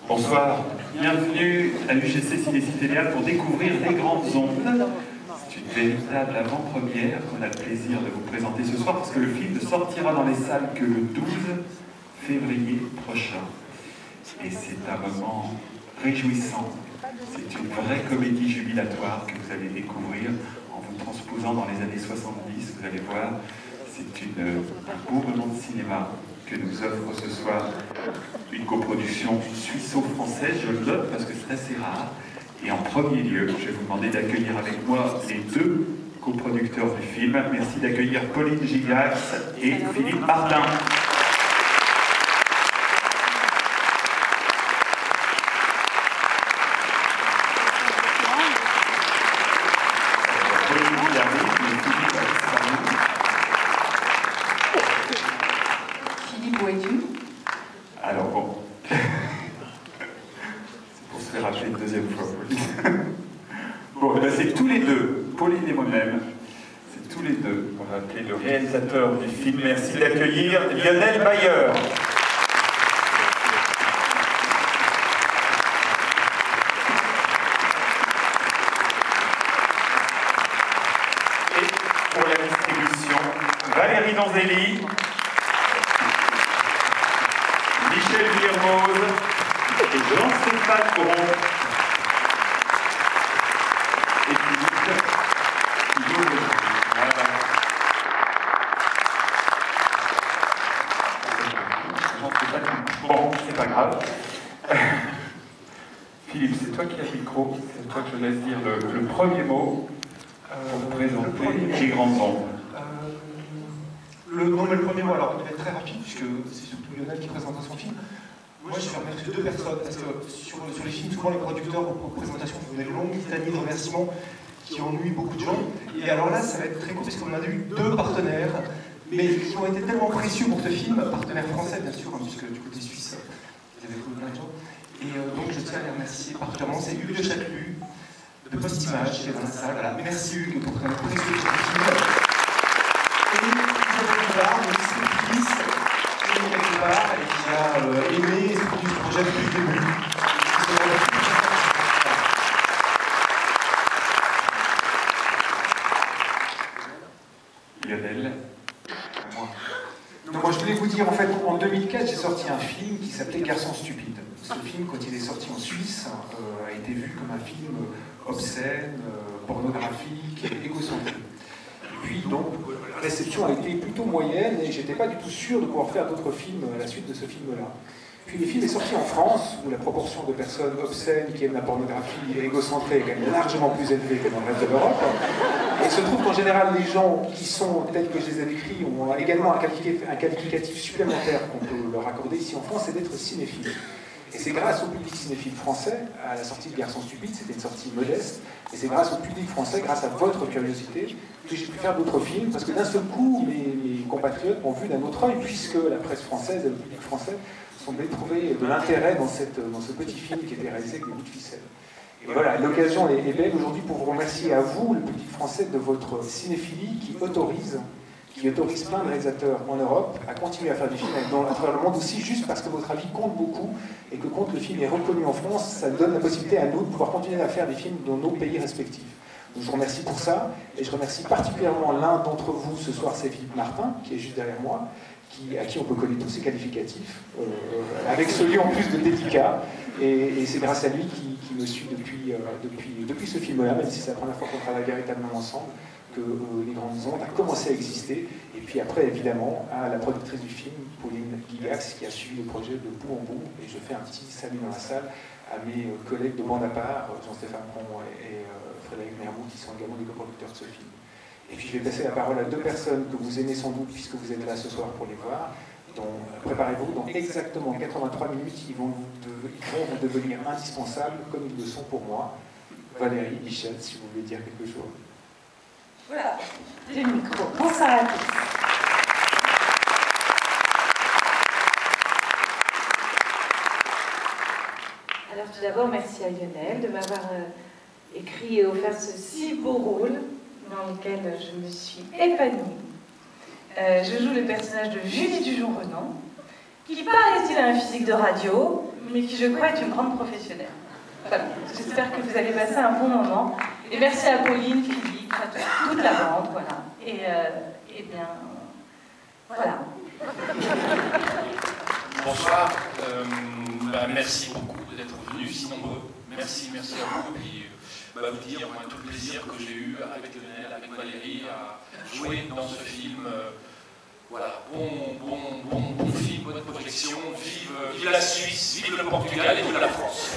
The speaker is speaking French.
Bonsoir, bienvenue à l'UGC Ciné-Citéléa pour découvrir Les Grandes Ondes. C'est une véritable avant-première qu'on a le plaisir de vous présenter ce soir parce que le film ne sortira dans les salles que le 12 février prochain. Et c'est un moment réjouissant. C'est une vraie comédie jubilatoire que vous allez découvrir en vous transposant dans les années 70. Vous allez voir, c'est un beau moment de cinéma que nous offre ce soir une coproduction suisse-française, je le note parce que c'est assez rare. Et en premier lieu, je vais vous demander d'accueillir avec moi les deux coproducteurs du film. Merci d'accueillir Pauline Gigax et Philippe Martin. Alors bon, c'est pour se faire rappeler une deuxième fois, Pauline. Bon, ben c'est tous les deux, Pauline et moi-même, c'est tous les deux. On va appeler le réalisateur du film. Merci d'accueillir Lionel Bayer. Et pour la distribution, Valérie Donzelli, Michel Villermoz et Jean-Stéphane Coron et Philippe Guillaume. Voilà. Bon, c'est pas grave. Philippe, c'est toi qui as le micro, c'est toi que je laisse dire le premier mot pour présenter Les Grandes Ondes. Le premier mot, alors il va être très rapide, puisque c'est surtout Lionel qui présentera son film. Moi, je vais remercier deux personnes, parce que sur les films, souvent les producteurs aux présentations font des longues litanies de remerciements qui ennuient beaucoup de gens. Et alors là, ça va être très court, puisqu'on a eu deux partenaires, mais qui ont été tellement précieux pour ce film, partenaires français bien sûr, hein, puisque du côté suisse, il y avait plein de gens. Et donc je tiens à les remercier particulièrement, c'est Hugues de Châtelu, de Post-Image, qui est dans la salle. Voilà. Merci Hugues pour ton précieux film. Et qui a aimé et produit ce projet depuis le début. Lionel, moi. Donc moi je voulais vous dire, en fait, en 2004, j'ai sorti un film qui s'appelait Garçon stupide. Ce film, quand il est sorti en Suisse, a été vu comme un film obscène, pornographique et égocentrique. Et puis donc, la réception a été plutôt moyenne et j'étais pas du tout sûr de pouvoir faire d'autres films à la suite de ce film-là. Puis le film est sorti en France, où la proportion de personnes obscènes qui aiment la pornographie et égocentrée est quand même largement plus élevée que dans le reste de l'Europe. Et il se trouve qu'en général, les gens qui sont tels que je les ai décrits ont également un qualificatif supplémentaire qu'on peut leur accorder ici en France, c'est d'être cinéphile. Et c'est grâce au public cinéphile français, à la sortie de Garçon stupide, c'était une sortie modeste, et c'est grâce au public français, grâce à votre curiosité, que j'ai pu faire d'autres films, parce que d'un seul coup, mes compatriotes m'ont vu d'un autre œil, puisque la presse française et le public français semblaient trouver de l'intérêt dans ce petit film qui était réalisé avec des bouts de ficelle. Et voilà, l'occasion est belle aujourd'hui pour vous remercier à vous, le public français, de votre cinéphilie qui autorise plein de réalisateurs en Europe à continuer à faire des films à travers le monde aussi, juste parce que votre avis compte beaucoup et que quand le film est reconnu en France, ça donne la possibilité à nous de pouvoir continuer à faire des films dans nos pays respectifs. Donc je vous remercie pour ça, et je remercie particulièrement l'un d'entre vous ce soir, c'est Philippe Martin, qui est juste derrière moi, à qui on peut coller tous ses qualificatifs, avec celui en plus de dédicat, et c'est grâce à lui qui me suit depuis ce film-là, même si c'est la première fois qu'on travaille véritablement ensemble, que Les Grandes Ondes a commencé à exister, et puis après évidemment à la productrice du film, Pauline Gigax, qui a suivi le projet de bout en bout, et je fais un petit salut dans la salle à mes collègues de bande à part, Jean-Stéphane Coron et Frédéric Mermoux, qui sont également des coproducteurs de ce film. Et puis je vais passer la parole à deux personnes que vous aimez sans doute, puisque vous êtes là ce soir pour les voir. Donc préparez-vous, dans exactement 83 minutes, ils vont vous devenir indispensables, comme ils le sont pour moi. Valérie, Michel, si vous voulez dire quelque chose. Voilà, j'ai le micro. Bonsoir à tous. Alors tout d'abord, merci à Lionel de m'avoir écrit et offert ce si beau rôle dans lequel je me suis épanouie. Je joue le personnage de Julie Dujon-Renan, qui paraît-il a un physique de radio, mais qui je crois est une grande professionnelle. Voilà. J'espère que vous allez passer un bon moment. Et merci à Pauline, Philippe, à toute la bande, voilà. Et bien, voilà. Bonsoir. Merci beaucoup d'être venus si nombreux. Merci à vous. Et puis, vous dire moi, tout le plaisir que j'ai eu avec Lionel, avec Valérie, à jouer dans ce film. Voilà, bon film, bonne projection. Vive la Suisse, vive le Portugal et vive la France.